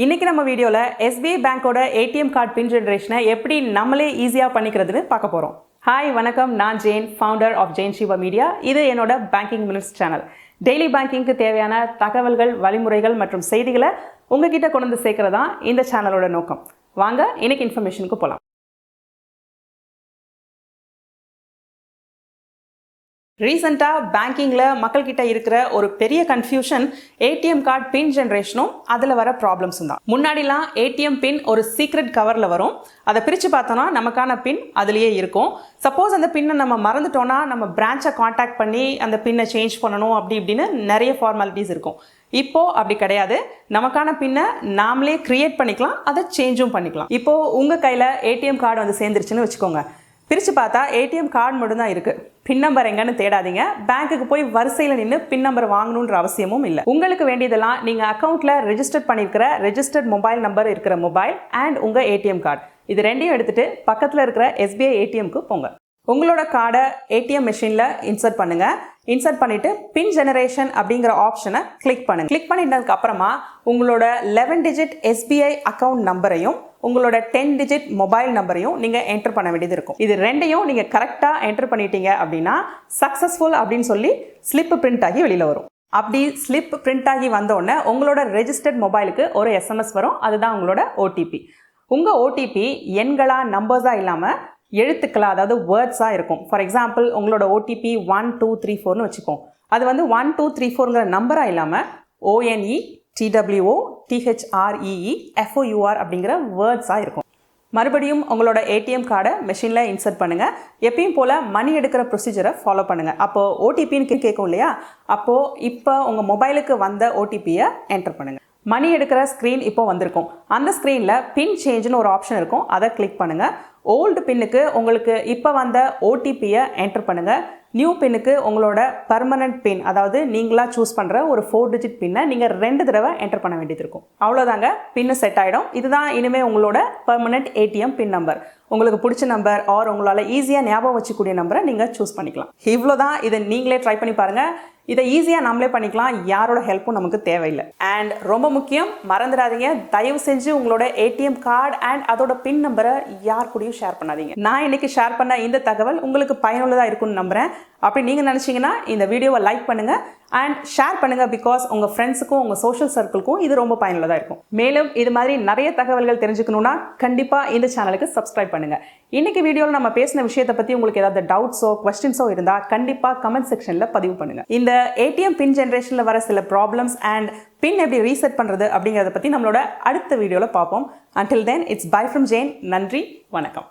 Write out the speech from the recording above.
இன்னைக்கு நம்ம வீடியோல SBI பேங்கோட ATM கார்டு பின் ஜெனரேஷனை எப்படி நம்மளே ஈஸியா பண்ணிக்கிறதுன்னு பார்க்க போறோம். ஹாய் வணக்கம், நான் Jane, founder of thejanesheeba media. இது என்னோட பேங்கிங் மினிட்ஸ் சேனல். டெய்லி பேங்கிங்க்கு தேவையான தகவல்கள், வழிமுறைகள் மற்றும் செய்திகளை உங்ககிட்ட கொண்டு வந்து சேர்க்கறதா இந்த சேனலோட நோக்கம். வாங்க இன்னைக்கு இன்ஃபர்மேஷனுக்கு போலாம். ரீசெண்டாக பேங்கிங்கில் மக்கள்கிட்ட இருக்கிற ஒரு பெரிய கன்ஃபியூஷன் ஏடிஎம் கார்டு பின் ஜென்ரேஷனும் அதில் வர ப்ராப்ளம்ஸும் தான். முன்னாடிலாம் ஏடிஎம் பின் ஒரு சீக்ரெட் கவரில் வரும். அதை பிரித்து பார்த்தோன்னா நமக்கான பின் அதுலேயே இருக்கும். சப்போஸ் அந்த பின்னை நம்ம மறந்துட்டோன்னா நம்ம பிரான்ச்சை காண்டாக்ட் பண்ணி அந்த பின்னை சேஞ்ச் பண்ணணும் அப்படி இப்படின்னு நிறைய ஃபார்மாலிட்டிஸ் இருக்கும். இப்போது அப்படி கிடையாது. நமக்கான பின்னை நாமளே க்ரியேட் பண்ணிக்கலாம், அதை சேஞ்சும் பண்ணிக்கலாம். இப்போது உங்கள் கையில் ஏடிஎம் கார்டு வந்து சேர்ந்துருச்சுன்னு வச்சுக்கோங்க. பிரித்து பார்த்தா ஏடிஎம் கார்டு மட்டும்தான் இருக்குது. பின் நம்பர் எங்கன்னு தேடாதீங்க. பேங்க்குக்கு போய் வரிசையில் நின்று பின் நம்பர் வாங்கணுன்ற அவசியமும் இல்லை. உங்களுக்கு வேண்டியதெல்லாம் நீங்கள் அக்கௌண்ட்டில் ரெஜிஸ்டர் பண்ணியிருக்கிற ரெஜிஸ்டர்ட் மொபைல் நம்பர் இருக்கிற மொபைல் அண்ட் உங்கள் ஏடிஎம் கார்டு, இது ரெண்டையும் எடுத்துகிட்டு பக்கத்தில் இருக்கிற SBI ATMக்கு போங்க. உங்களோட கார்டை ஏடிஎம் மிஷினில் இன்சர்ட் பண்ணுங்கள். இன்சர்ட் பண்ணிவிட்டு பின் ஜெனரேஷன் அப்படிங்கிற ஆப்ஷனை கிளிக் பண்ணுங்கள். கிளிக் பண்ணிட்டதுக்கு அப்புறமா உங்களோட 11 டிஜிட் SBI அக்கௌண்ட் நம்பரையும் உங்களோட 10 டிஜிட் மொபைல் நம்பரையும் நீங்கள் என்டர் பண்ண வேண்டியது இருக்கும். இது ரெண்டையும் நீங்கள் கரெக்டாக என்டர் பண்ணிட்டீங்க அப்படின்னா சக்ஸஸ்ஃபுல் அப்படின்னு சொல்லி ஸ்லிப் பிரிண்ட் ஆகி வெளியில் வரும். அப்படி ஸ்லிப் பிரிண்ட் ஆகி வந்தோடனே உங்களோட ரெஜிஸ்டர்ட் மொபைலுக்கு ஒரு SMS வரும். அதுதான் உங்களோட OTP. உங்கள் OTP எண்களா நம்பர்ஸாக இல்லாமல் எழுத்துக்களா, அதாவது வேர்ட்ஸாக இருக்கும். ஃபார் எக்ஸாம்பிள் உங்களோட OTP 1234னு வச்சுப்போம். அது வந்து 1234ங்கிற நம்பராக இல்லாமல் ONE TWO THREE FOUR அப்படிங்கிற வேர்ட்ஸாக இருக்கும். மறுபடியும் உங்களோட ஏடிஎம் கார்டை மெஷினில் இன்சர்ட் பண்ணுங்கள். எப்பயும் போல் மணி எடுக்கிற ப்ரொசீஜரை ஃபாலோ பண்ணுங்கள். அப்போது OTPன்னு கேட்கும் இல்லையா, அப்போது இப்போ உங்கள் மொபைலுக்கு வந்த OTPயை என்டர் பண்ணுங்கள். மணி எடுக்கிற ஸ்க்ரீன் இப்போ வந்திருக்கும். அந்த ஸ்க்ரீனில் பின் சேஞ்சுன்னு ஒரு ஆப்ஷன் இருக்கும். அதை கிளிக் பண்ணுங்கள். ஓல்டு பின்னுக்கு உங்களுக்கு இப்போ வந்த OTPயை என்டர் பண்ணுங்கள். நியூ பின்னுக்கு உங்களோட பர்மனன்ட் பின், அதாவது நீங்களாக சூஸ் பண்ணுற ஒரு 4 டிஜிட் பின்னை நீங்கள் 2 தடவை என்டர் பண்ண வேண்டியது இருக்கும். அவ்வளோதாங்க, பின்னு செட் ஆகிடும். இதுதான் இனிமேல் உங்களோட பர்மனன்ட் ATM பின் நம்பர். உங்களுக்கு பிடிச்ச நம்பர் ஆர் உங்களால் ஈஸியாக ஞாபகம் வச்சுக்கூடிய நம்பரை நீங்கள் சூஸ் பண்ணிக்கலாம். இவ்வளோதான். இதை நீங்களே ட்ரை பண்ணி பாருங்கள். இதை ஈஸியாக நம்மளே பண்ணிக்கலாம். யாரோட ஹெல்ப்பும் நமக்கு தேவையில்லை. அண்ட் ரொம்ப முக்கியம், மறந்துடாதீங்க, தயவு செஞ்சு உங்களோட ATM கார்டு அண்ட் அதோட பின் நம்பரை யார் கூடயும் ஷேர் பண்ணாதீங்க. நான் இன்னைக்கு ஷேர் பண்ண இந்த தகவல் உங்களுக்கு பயனுள்ளதாக இருக்கும்னு நம்புகிறேன். அப்படி நீங்கள் நினச்சிங்கன்னா இந்த வீடியோவை லைக் பண்ணுங்கள் அண்ட் ஷேர் பண்ணுங்கள். பிகாஸ் உங்கள் ஃப்ரெண்ட்ஸுக்கும் உங்கள் சோஷியல் சர்க்கிள்க்கும் இது ரொம்ப பயனுள்ளதாக இருக்கும். மேலும் இது மாதிரி நிறைய தகவல்கள் தெரிஞ்சுக்கணுன்னா கண்டிப்பாக இந்த சேனலுக்கு சப்ஸ்கிரைப் பண்ணுங்கள். இன்னைக்கு வீடியோவில் நம்ம பேசின விஷயத்தை பற்றி உங்களுக்கு ஏதாவது டவுட்ஸோ குவெஸ்டின்ஸோ இருந்தால் கண்டிப்பாக கமெண்ட் செக்ஷனில் பதிவு பண்ணுங்கள். இந்த ATM பின் ஜென்ரேஷனில் வர சில ப்ராப்ளம்ஸ் அண்ட் பின் எப்படி ரீசெட் பண்ணுறது அப்படிங்கிறத பற்றி நம்மளோட அடுத்த வீடியோவில் பார்ப்போம். Until then, it's bye from Jane. நன்றி, வணக்கம்.